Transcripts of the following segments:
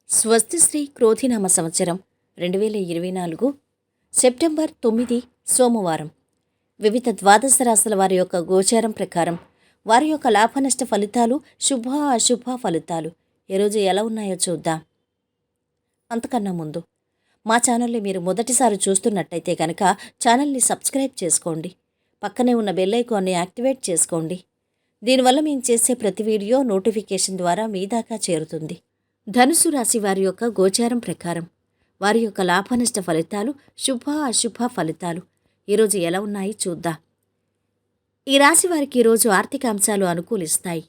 స్వస్తి శ్రీ క్రోధినామ సంవత్సరం 2024 సెప్టెంబర్ 9 సోమవారం. వివిధ ద్వాదశ రాశుల వారి యొక్క గోచారం ప్రకారం వారి యొక్క లాభనష్ట ఫలితాలు, శుభ అశుభ ఫలితాలు ఈరోజు ఎలా ఉన్నాయో చూద్దాం. అంతకన్నా ముందు మా ఛానల్ని మీరు మొదటిసారి చూస్తున్నట్టయితే కనుక ఛానల్ని సబ్స్క్రైబ్ చేసుకోండి. పక్కనే ఉన్న బెల్ ఐకాన్ని యాక్టివేట్ చేసుకోండి. దీనివల్ల మేము చేసే ప్రతి వీడియో నోటిఫికేషన్ ద్వారా మీ దాకా చేరుతుంది. ధనుసు రాశి వారి యొక్క గోచారం ప్రకారం వారి యొక్క లాభనష్ట ఫలితాలు, శుభ అశుభ ఫలితాలు ఈరోజు ఎలా ఉన్నాయి చూద్దాం. ఈ రాశి వారికి ఈరోజు ఆర్థిక అంశాలు అనుకూలిస్తాయి.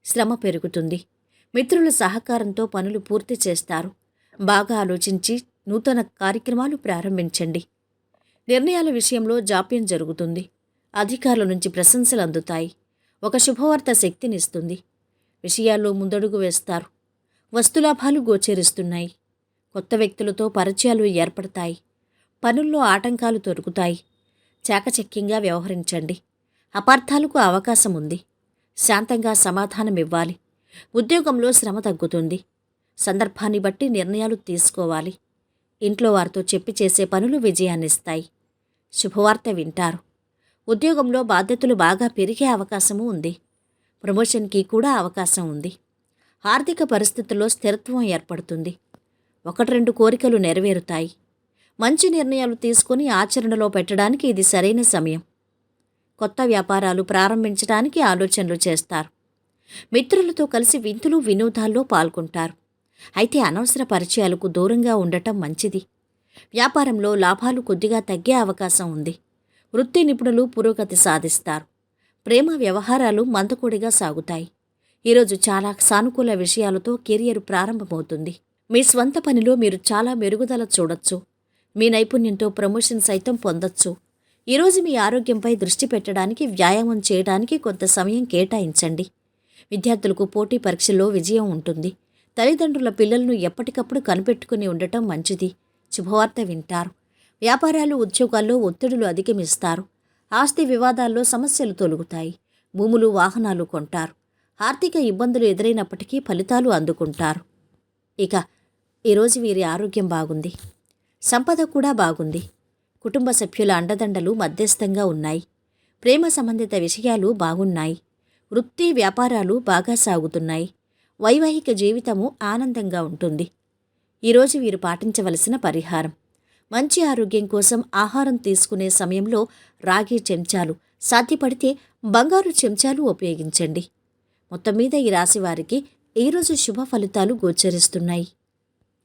శ్రమ పెరుగుతుంది. మిత్రుల సహకారంతో పనులు పూర్తి చేస్తారు. బాగా ఆలోచించి నూతన కార్యక్రమాలు ప్రారంభించండి. నిర్ణయాల విషయంలో జాప్యం జరుగుతుంది. అధికారుల నుంచి ప్రశంసలు అందుతాయి. ఒక శుభవార్త శక్తినిస్తుంది. విషయాల్లో ముందడుగు వేస్తారు. వస్తులాభాలు గోచరిస్తున్నాయి. కొత్త వ్యక్తులతో పరిచయాలు ఏర్పడతాయి. పనుల్లో ఆటంకాలు దొరుకుతాయి. చాకచక్యంగా వ్యవహరించండి. అపార్థాలకు అవకాశం ఉంది. శాంతంగా సమాధానమివ్వాలి. ఉద్యోగంలో శ్రమ తగ్గుతుంది. సందర్భాన్ని బట్టి నిర్ణయాలు తీసుకోవాలి. ఇంట్లో వారితో చెప్పి చేసే పనులు విజయాన్నిస్తాయి. శుభవార్త వింటారు. ఉద్యోగంలో బాధ్యతలు బాగా పెరిగే అవకాశము ఉంది. ప్రమోషన్కి కూడా అవకాశం ఉంది. ఆర్థిక పరిస్థితుల్లో స్థిరత్వం ఏర్పడుతుంది. 1-2 కోరికలు నెరవేరుతాయి. మంచి నిర్ణయాలు తీసుకుని ఆచరణలో పెట్టడానికి ఇది సరైన సమయం. కొత్త వ్యాపారాలు ప్రారంభించడానికి ఆలోచనలు చేస్తారు. మిత్రులతో కలిసి విందులు వినోదాల్లో పాల్గొంటారు. అయితే అనవసర పరిచయాలకు దూరంగా ఉండటం మంచిది. వ్యాపారంలో లాభాలు కొద్దిగా తగ్గే అవకాశం ఉంది. వృత్తి నిపుణులు పురోగతి సాధిస్తారు. ప్రేమ వ్యవహారాలు మందకొడిగా సాగుతాయి. ఈరోజు చాలా సానుకూల విషయాలతో కెరియర్ ప్రారంభమవుతుంది. మీ స్వంత పనిలో మీరు చాలా మెరుగుదల చూడొచ్చు. మీ నైపుణ్యంతో ప్రమోషన్ సైతం పొందొచ్చు. ఈరోజు మీ ఆరోగ్యంపై దృష్టి పెట్టడానికి, వ్యాయామం చేయడానికి కొంత సమయం కేటాయించండి. విద్యార్థులకు పోటీ పరీక్షల్లో విజయం ఉంటుంది. తల్లిదండ్రుల పిల్లలను ఎప్పటికప్పుడు కనిపెట్టుకుని ఉండటం మంచిది. శుభవార్త వింటారు. వ్యాపారాలు, ఉద్యోగాల్లో ఒత్తిడులు అధిగమిస్తారు. ఆస్తి వివాదాల్లో సమస్యలు తొలగుతాయి. భూములు, వాహనాలు కొంటారు. ఆర్థిక ఇబ్బందులు ఎదురైనప్పటికీ ఫలితాలు అందుకుంటారు. ఇక ఈరోజు వీరి ఆరోగ్యం బాగుంది. సంపద కూడా బాగుంది. కుటుంబ సభ్యుల అండదండలు మధ్యస్థంగా ఉన్నాయి. ప్రేమ సంబంధిత విషయాలు బాగున్నాయి. వృత్తి వ్యాపారాలు బాగా సాగుతున్నాయి. వైవాహిక జీవితము ఆనందంగా ఉంటుంది. ఈరోజు వీరు పాటించవలసిన పరిహారం: మంచి ఆరోగ్యం కోసం ఆహారం తీసుకునే సమయంలో రాగి చెంచాలు, సాధ్యపడితే బంగారు చెంచాలు ఉపయోగించండి. మొత్తం మీద ఈ రాశి వారికి ఈరోజు శుభ ఫలితాలు గోచరిస్తున్నాయి.